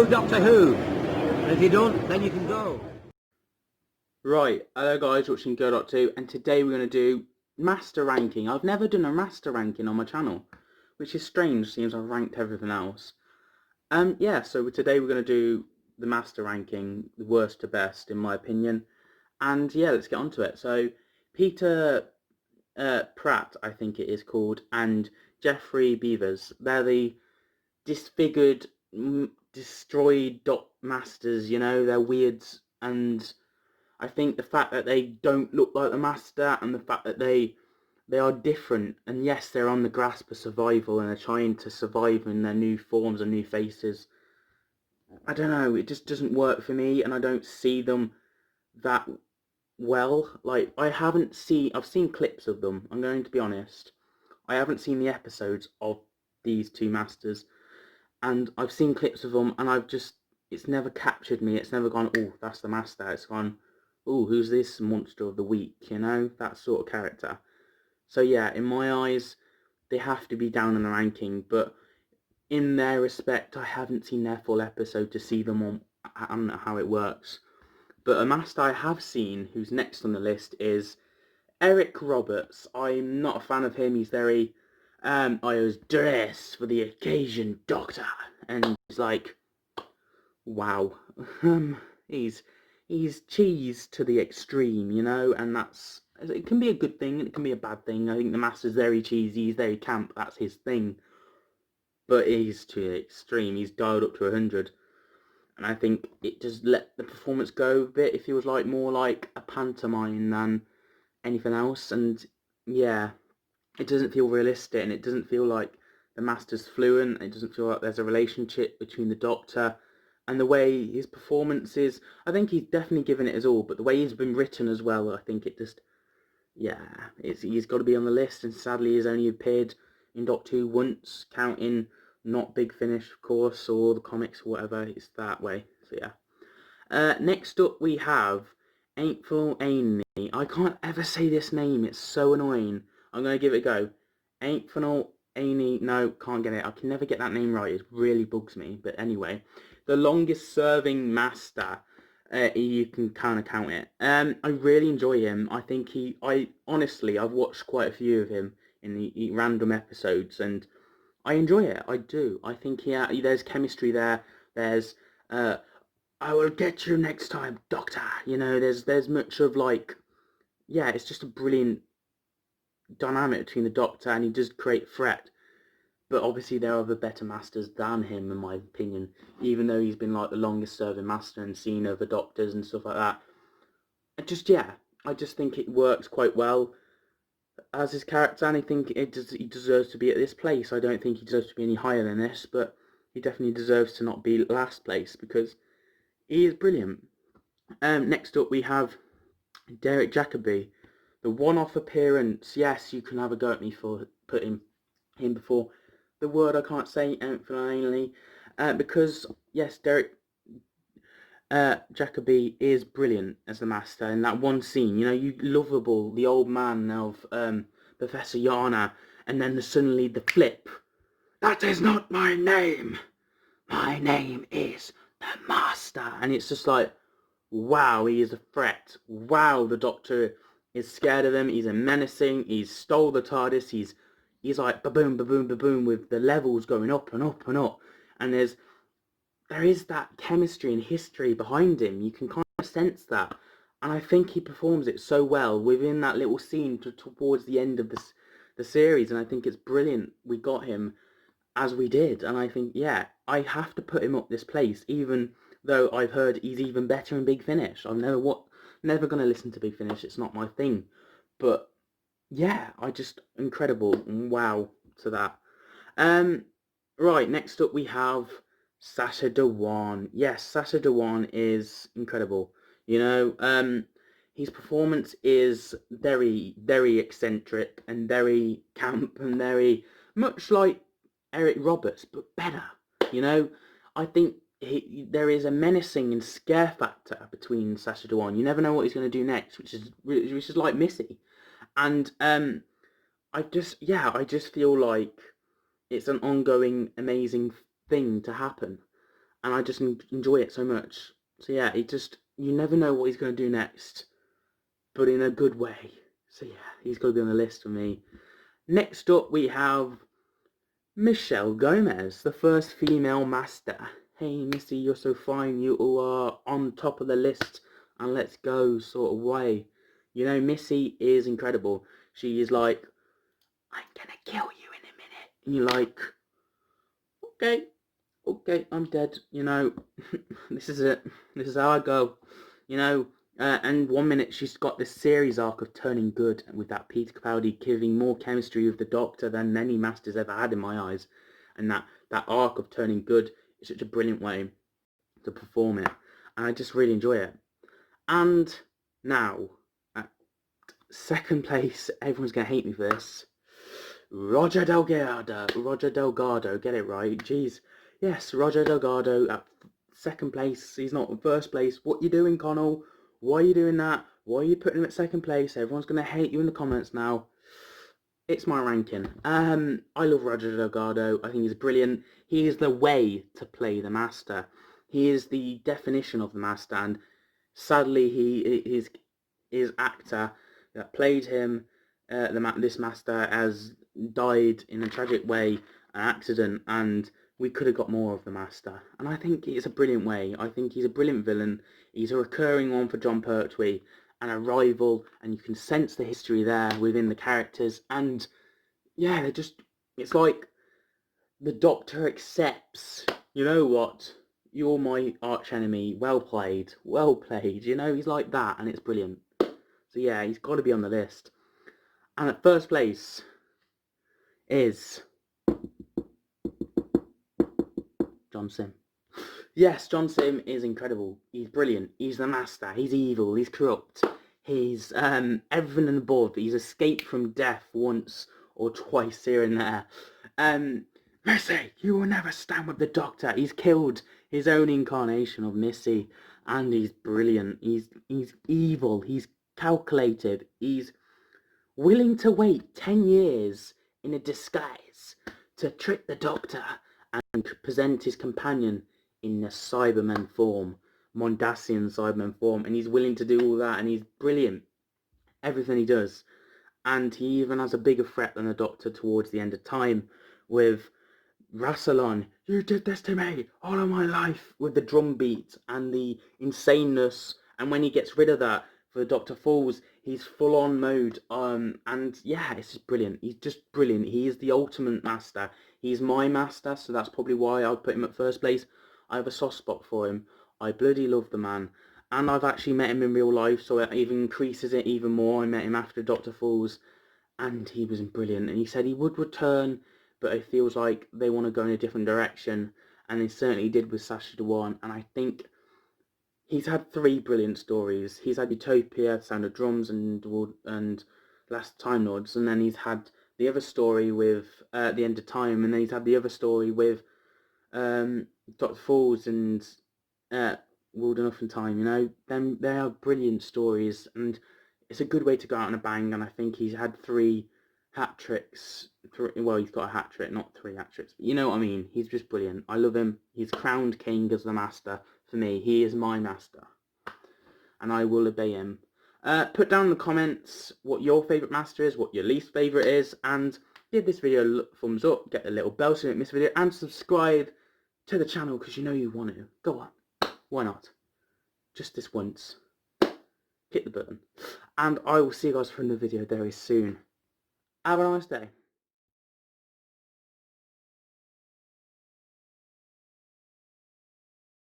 know Doctor Who. And if you don't, then you can go. Right, hello guys, watching Go.2, and today we're going to do master ranking. I've never done a master ranking on my channel, which is strange, seems I've ranked everything else. Yeah, so today we're going to do the master ranking, the worst to best in my opinion, and yeah, let's get on to it. So, Peter Pratt, I think it is called, and Jeffrey Beavers, they're the disfigured, destroyed dot masters, you know, they're weirds, and I think the fact that they don't look like the master and the fact that they are different, and yes, they're on the grasp of survival and they're trying to survive in their new forms and new faces. I don't know, it just doesn't work for me, and I don't see them that well. Like, I've seen clips of them, I'm going to be honest. I haven't seen the episodes of these two masters, and I've seen clips of them, and it's never captured me. It's never gone, oh, that's the master. It's gone, oh, who's this monster of the week, you know, that sort of character. So yeah, in my eyes, they have to be down in the ranking, but in their respect, I haven't seen their full episode to see them on, I don't know how it works. But a master I have seen, who's next on the list, is Eric Roberts. I'm not a fan of him. He's very, I was dressed for the occasion, doctor. And he's like, wow. he's cheese to the extreme, you know, and it can be a good thing and it can be a bad thing. I think the master's very cheesy, he's very camp, that's his thing. But he's to the extreme, he's dialed up to 100. And I think it just let the performance go a bit. It feels like more like a pantomime than anything else. And yeah, it doesn't feel realistic, and it doesn't feel like the master's fluent. It doesn't feel like there's a relationship between the doctor and the way his performance is. I think he's definitely given it his all, but the way he's been written as well, I think it just, yeah, he's got to be on the list. And sadly, he's only appeared in Doctor Who once, counting not Big Finish, of course, or the comics or whatever. It's that way. So yeah. Next up we have Ain'tful Amy. I can't ever say this name. It's so annoying. I'm going to give it a go. Ain'tful Amy. No, can't get it. I can never get that name right. It really bugs me. But anyway, the longest serving master. You can kind of count it. I really enjoy him. I think honestly, I've watched quite a few of him in the random episodes, and I enjoy it. I do. I think there's chemistry there. There's, I will get you next time, Doctor. You know, there's much of like, yeah, it's just a brilliant dynamic between the Doctor, and he does create threat. But obviously there are other better masters than him, in my opinion, even though he's been like the longest serving master and seen other doctors and stuff like that. I just think it works quite well as his character, and I think he deserves to be at this place. I don't think he deserves to be any higher than this, but he definitely deserves to not be last place, because he is brilliant. Next up we have Derek Jacobi. The one-off appearance. Yes, you can have a go at me for putting him before the word I can't say, finally, because yes, Derek Jacobi is brilliant as the master. In that one scene, you know, you lovable, the old man of Professor Yana, and then suddenly the flip. That is not my name. My name is the Master. And it's just like, wow, he is a threat. Wow, the Doctor is scared of him. He's a menacing. He's stole the TARDIS. He's like ba-boom, ba-boom, ba-boom, with the levels going up and up and up. And there is that chemistry and history behind him. You can kind of sense that. And I think he performs it so well within that little scene towards the end of the series. And I think it's brilliant we got him as we did. And I think, yeah, I have to put him up this place, even though I've heard he's even better in Big Finish. I'm never going to listen to Big Finish. It's not my thing. But yeah, incredible. Wow to that. Right, next up we have Sacha Dhawan. Yes, Sacha Dhawan is incredible. You know, his performance is very, very eccentric and very camp and very much like Eric Roberts, but better. You know, I think there is a menacing and scare factor between Sacha Dhawan. You never know what he's going to do next, which is like Missy. And I just feel like it's an ongoing amazing thing to happen. and I just enjoy it so much. So yeah, you never know what he's going to do next, but in a good way. So yeah, he's got to be on the list for me. Next up we have Michelle Gomez, the first female master. Hey Missy, you're so fine, you are on top of the list, and let's go sort of way. You know, Missy is incredible. She is like, I'm gonna kill you in a minute. And you're like, okay, I'm dead. You know, this is it. This is how I go. You know, and 1 minute she's got this series arc of turning good with that Peter Capaldi giving more chemistry with the Doctor than any Master's ever had in my eyes. And that arc of turning good is such a brilliant way to perform it. And I just really enjoy it. And now, at second place, everyone's going to hate me for this. Roger Delgado, get it right. Jeez. Yes, Roger Delgado at second place. He's not in first place. What you doing, Connell? Why are you doing that? Why are you putting him at second place? Everyone's going to hate you in the comments now. It's my ranking. I love Roger Delgado. I think he's brilliant. He is the way to play the Master. He is the definition of the Master, and sadly, his actor that played him, this Master, has died in a tragic way, an accident, and we could have got more of the Master. And I think it's a brilliant way. I think he's a brilliant villain. He's a recurring one for Jon Pertwee, and a rival, and you can sense the history there within the characters. And yeah, it's like the Doctor accepts, you know what, you're my arch enemy, well played, you know, he's like that, and it's brilliant. So yeah, he's got to be on the list. And at first place is John Sim. Yes, John Sim is incredible. He's brilliant. He's the Master. He's evil. He's corrupt. He's everything and above. He's escaped from death once or twice here and there. Missy, you will never stand with the Doctor. He's killed his own incarnation of Missy, and he's brilliant. He's evil. He's calculated. He's willing to wait 10 years in a disguise to trick the Doctor and present his companion in a Cyberman form, Mondasian Cyberman form, and he's willing to do all that, and he's brilliant. Everything he does. And he even has a bigger threat than the Doctor towards the end of time with Rassilon, you did this to me all of my life, with the drum beat and the insaneness. And when he gets rid of that for the Doctor Falls, he's full on mode. And yeah, it's just brilliant. He's just brilliant. He is the ultimate Master. He's my Master, so that's probably why I'd put him at first place. I have a soft spot for him. I bloody love the man. And I've actually met him in real life, so it even increases it even more. I met him after Doctor Falls, and he was brilliant. And he said he would return, but it feels like they want to go in a different direction. And they certainly did with Sacha Dhawan. And I think he's had 3 brilliant stories. He's had Utopia, Sound of Drums, and Last Time Lords. And then he's had the other story with The End of Time. And then he's had the other story with Doctor Falls and World Enough in Time. You know, they are brilliant stories, and it's a good way to go out on a bang. And I think he's had 3 hat tricks. Well, he's got a hat trick, not 3 hat tricks, but you know what I mean. He's just brilliant. I love him. He's crowned king as the Master for me. He is my Master, and I will obey him. Put down in the comments what your favourite Master is, what your least favourite is, and give this video a thumbs up, get the little bell so you don't miss a video, and subscribe to the channel because you know you want to. Go on. Why not? Just this once. Hit the button. And I will see you guys for another video very soon. Have a nice day.